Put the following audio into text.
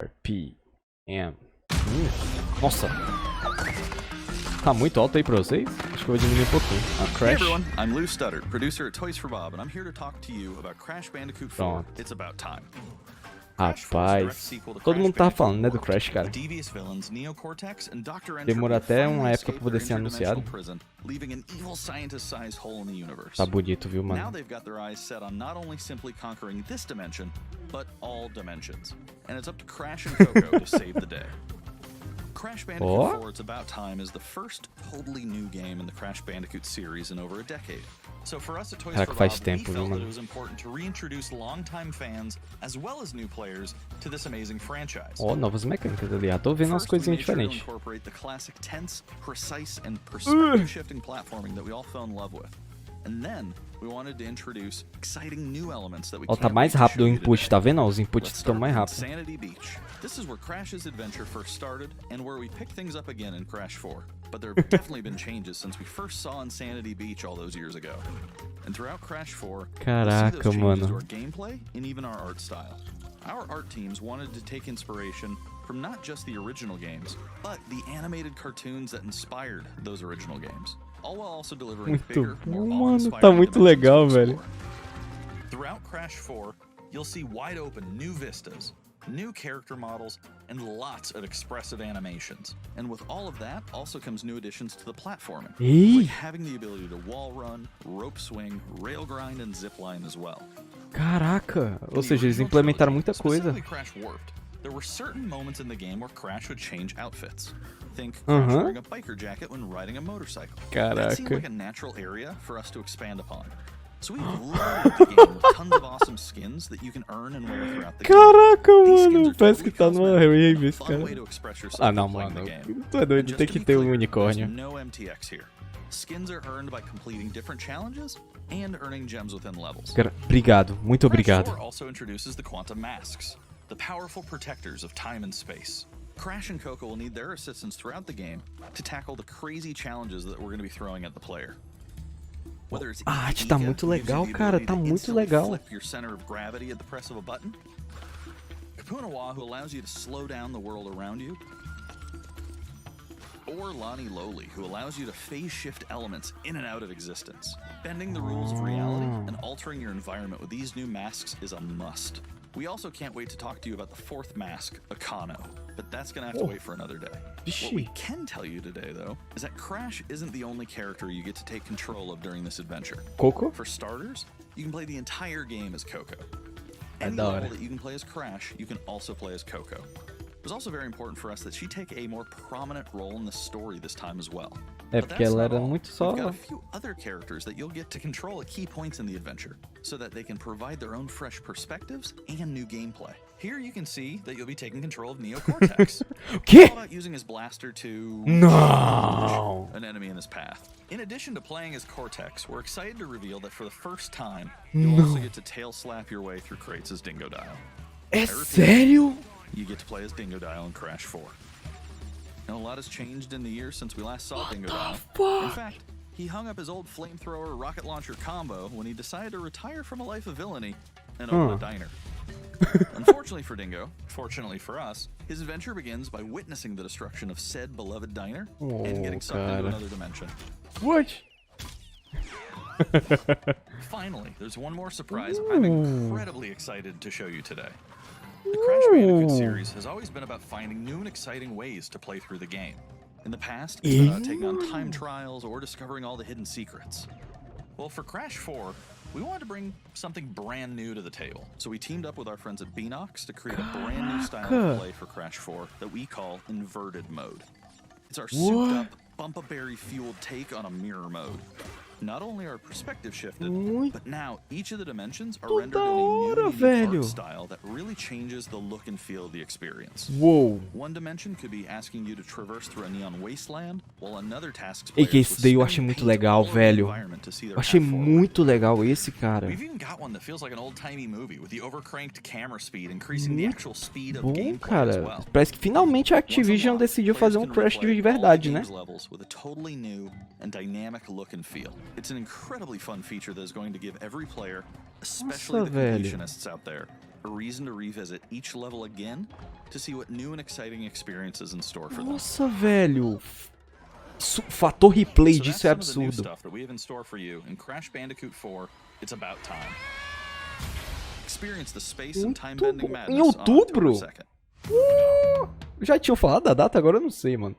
RPM. Nossa. Tá muito alto aí pra vocês? Acho que eu vou diminuir um pouquinho. Crash. Hey everyone, I'm Lou Studdard, producer at Toys for Bob, and I'm here to talk to you about Crash Bandicoot 4. It's about time. Rapaz, todo mundo tava falando, né, do Crash, cara. Demorou até uma época pra poder ser anunciado. Tá bonito, viu, mano? Crash Bandicoot 4 It's About Time is the first totally new game in the Crash Bandicoot series in over a decade. So for us at Toys for Bob, we felt that it was important to reintroduce longtime fans as well as new players to this amazing franchise. Ó, novas mecânicas ali. Já tô vendo umas coisinhas diferentes. Incorporate the classic tense, precise, and perspective-shifting platforming that we all fell in love with. And then we wanted to introduce exciting new elements that we tá mais rápido o input, tá vendo? Os inputs estão mais rápidos. This is where Crash's adventure first started, and where we pick things up again in Crash 4. But there have definitely been changes since we first saw Insanity Beach all those years ago. And throughout Crash 4, caraca, we'll see those changes to mano. our gameplay and even our art style. Our art teams wanted to take inspiration from not just the original games, but the animated cartoons that inspired those original games. All while also delivering bigger, more awe-inspiring tá muito legal, velho. Throughout Crash 4, you'll see wide open new vistas, new character models, and lots of expressive animations. And with all of that, also comes new additions to the platforming, like having the ability to wall run, rope swing, rail grind, and zip line as well. Caraca, ou seja, eles implementaram muita coisa. There were certain moments in the game where Crash would change outfits. Think Crash wearing a biker jacket when riding a motorcycle. That seemed like a natural area for us to expand upon. So we've loaded the game with tons of awesome skins that you can earn and wear throughout the game. Caraca, mano, parece que tá numa revista, cara. Ah, não, mano. Tu é doido, tem que ter um unicórnio. No MTX here. Skins are earned by completing different challenges and earning gems within levels. Obrigado, muito obrigado. Crash 4 also introduces the quantum masks, the powerful protectors of time and space. Crash and Coco will need their assistance throughout the game to tackle the crazy challenges that we're going to be throwing at the player. A arte tá muito legal, cara, tá muito legal. Flip your center of gravity at the press of a button. Kapunawa, who allows you to slow down the world around you. Or Lonnie Lowly, who allows you to phase shift elements in and out of existence. Bending the rules of reality and altering your environment with these new masks is a must. We also can't wait to talk to you about the fourth mask, Akano, but that's gonna have to wait for another day. What we can tell you today, though, is that Crash isn't the only character you get to take control of during this adventure. Coco? For starters, you can play the entire game as Coco. Any level that you can play as Crash, you can also play as Coco. It was also very important for us that she take a more prominent role in the story this time as well. É porque ela era muito só. We've got a few other characters that you'll get to control at key points in the adventure, so that they can provide their own fresh perspectives and new gameplay. Here you can see that you'll be taking control of Neo Cortex. Que? All about using his blaster to an enemy in his path. In addition to playing as Cortex, we're excited to reveal that for the first time, you'll also get to tail slap your way through crates as Dingo Dial. É sério? You get to play as Dingo Dial in Crash 4. Now, a lot has changed in the years since we last saw Dingo Dial. In fact, he hung up his old flamethrower rocket launcher combo when he decided to retire from a life of villainy and open a diner. Unfortunately for Dingo, fortunately for us, his adventure begins by witnessing the destruction of said beloved diner and getting sucked into another dimension. What? Finally, there's one more surprise I'm incredibly excited to show you today. The Crash Bandicoot series has always been about finding new and exciting ways to play through the game. In the past, it's been about taking on time trials or discovering all the hidden secrets. Well, for Crash 4, we wanted to bring something brand new to the table. So we teamed up with our friends at Beanox to create a brand new style of play for Crash 4 that we call Inverted Mode. It's our souped-up, bumpa-berry-fueled take on a mirror mode. Not only are perspective shifted, but now each of the dimensions are rendered in a new unique art style that really changes the look and feel of the experience. Whoa. One dimension could be asking you to traverse through a neon wasteland, while another task E que esse daí eu achei muito legal, velho. Eu achei muito legal esse, cara. We've even got one that feels like an old-timey movie with the overcranked camera speed increasing the actual speed of Bom, gameplay cara. as well. Parece que finalmente a Activision decidiu fazer um Crash de verdade, né? With a totally new and dynamic look and feel. It's an incredibly fun feature that is going to give every player, especially the completionists out there, a reason to revisit each level again to see what new and exciting experiences in store for them. Nossa, velho. Fator replay So that's disso é some of the new absurdo. stuff that we have in store for you in Crash Bandicoot 4. It's about time. Experience the space and time bending Em madness on outubro? October 2nd. Já tinham falado da data, agora eu não sei, mano.